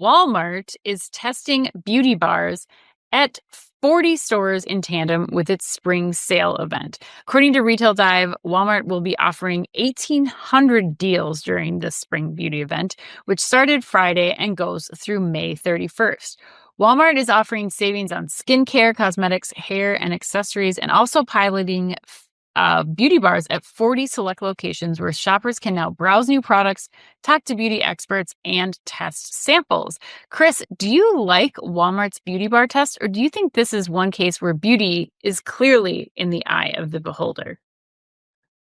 Walmart is testing beauty bars at 40 stores in tandem with its spring sale event. According to Retail Dive, Walmart will be offering 1,800 deals during the spring beauty event, which started Friday and goes through May 31st. Walmart is offering savings on skincare, cosmetics, hair, and accessories, and also piloting beauty bars at 40 select locations where shoppers can now browse new products, talk to beauty experts, and test samples. Chris, do you like Walmart's beauty bar test, or do you think this is one case where beauty is clearly in the eye of the beholder?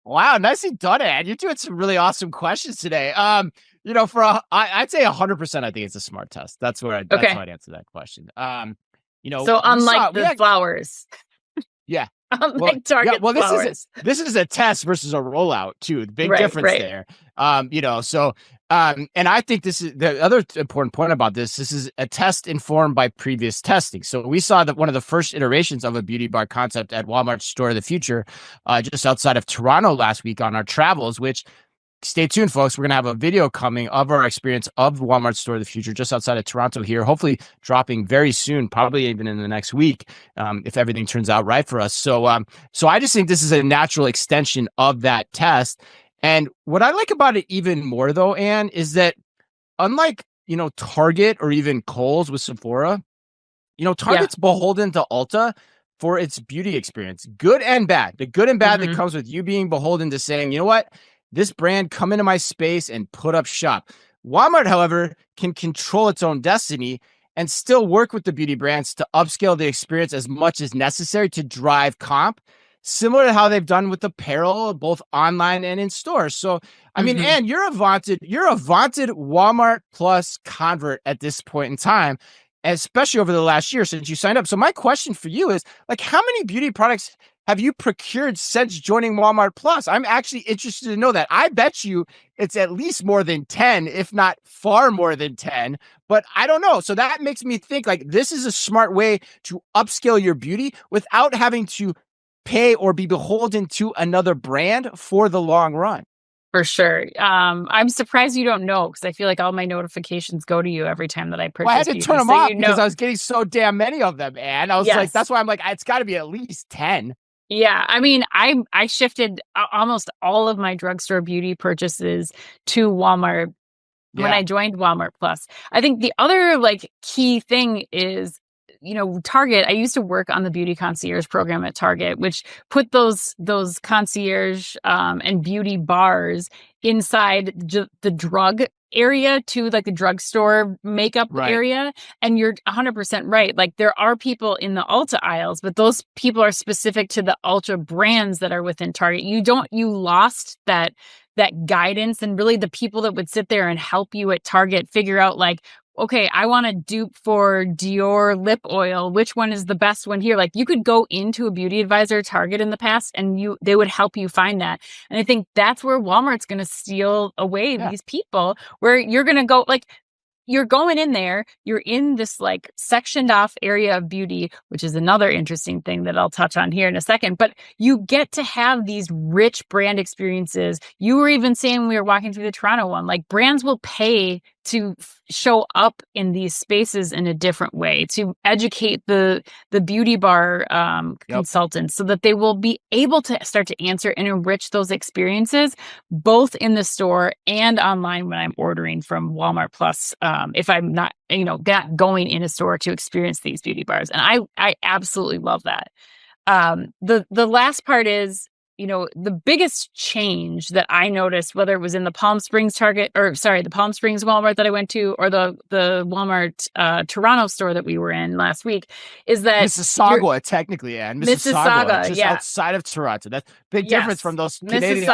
Wow, nicely done, Ed. You're doing some really awesome questions today. I'd say 100%. I think it's a smart test. That's Okay. how I'd answer that question. So unlike We the had, flowers, yeah. Well, unlike Target well, flowers. this is a test versus a rollout too. The big Right, difference right. there. And I think this is the other important point about this. This is a test informed by previous testing. So we saw that one of the first iterations of a beauty bar concept at Walmart's Store of the Future, just outside of Toronto last week on our travels, which stay tuned, folks. We're going to have a video coming of our experience of Walmart Store of the Future just outside of Toronto here, hopefully dropping very soon, probably even in the next week, if everything turns out right for us. So I just think this is a natural extension of that test. And what I like about it even more, though, Anne, is that unlike, Target or even Kohl's with Sephora, Target's beholden to Ulta for its beauty experience, good and bad. The good and bad that comes with you being beholden to saying, you know what? This brand, come into my space and put up shop. Walmart, however, can control its own destiny and still work with the beauty brands to upscale the experience as much as necessary to drive comp, similar to how they've done with apparel, both online and in stores. So, I mean, Anne, you're a vaunted Walmart Plus convert at this point in time, especially over the last year since you signed up. So my question for you is, like, how many beauty products have you procured since joining Walmart Plus? I'm actually interested to know that. I bet you it's at least more than 10, if not far more than 10, but I don't know. So that makes me think like this is a smart way to upscale your beauty without having to pay or be beholden to another brand for the long run. For sure. I'm surprised you don't know because I feel like all my notifications go to you every time that I Well, I had purchase to turn beauty. them So off you because know, I was getting so damn many of them, and I was like, yes. that's why I'm like, it's got to be at least 10. Yeah, I mean, I shifted almost all of my drugstore beauty purchases to Walmart when I joined Walmart Plus. I think the other like key thing is, Target. I used to work on the beauty concierge program at Target, which put those concierge and beauty bars inside the drug area to like the drugstore makeup area. And you're 100% right. Like there are people in the Ulta aisles, but those people are specific to the Ulta brands that are within Target. You lost that guidance, and really the people that would sit there and help you at Target figure out like, okay, I want to dupe for Dior lip oil. Which one is the best one here? Like you could go into a beauty advisor Target in the past and they would help you find that. And I think that's where Walmart's going to steal away these people, where you're going to go like, you're going in there, you're in this like sectioned off area of beauty, which is another interesting thing that I'll touch on here in a second. But you get to have these rich brand experiences. You were even saying when we were walking through the Toronto one, like brands will pay to show up in these spaces in a different way, to educate the beauty bar consultants so that they will be able to start to answer and enrich those experiences, both in the store and online when I'm ordering from Walmart Plus, if I'm not, going in a store to experience these beauty bars. And I absolutely love that. The last part is, the biggest change that I noticed, whether it was in the Palm Springs the Palm Springs Walmart that I went to, or the Walmart Toronto store that we were in last week, is that Mississauga, technically, and Mississauga, just outside of Toronto. That's big difference from those Canadian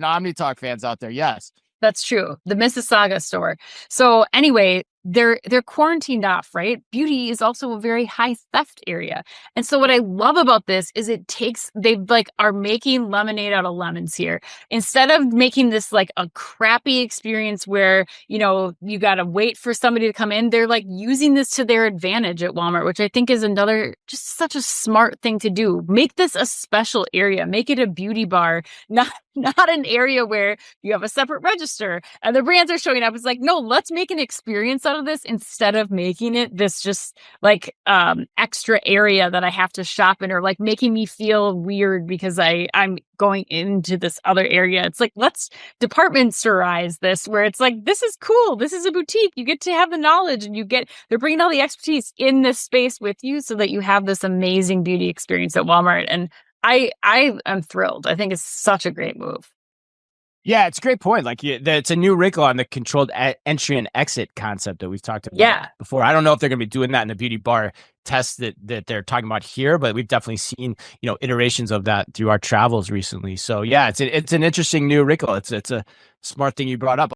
OmniTalk fans out there. Yes, that's true. The Mississauga store. So anyway, they're quarantined off, right? Beauty is also a very high theft area. And so what I love about this is they are making lemonade out of lemons here. Instead of making this like a crappy experience where, you got to wait for somebody to come in, they're like using this to their advantage at Walmart, which I think is another just such a smart thing to do. Make this a special area, make it a beauty bar, not an area where you have a separate register and the brands are showing up. It's like, no, let's make an experience out of this instead of making it this just like extra area that I have to shop in, or like making me feel weird because I'm going into this other area. It's like, let's departmentarize this, where it's like, this is cool. This is a boutique. You get to have the knowledge, and they're bringing all the expertise in this space with you so that you have this amazing beauty experience at Walmart. And I am thrilled. I think it's such a great move. Yeah, it's a great point. Like, it's a new wrinkle on the controlled entry and exit concept that we've talked about before. I don't know if they're going to be doing that in the beauty bar test that they're talking about here, but we've definitely seen, iterations of that through our travels recently. So yeah, it's an interesting new wrinkle. It's a smart thing you brought up.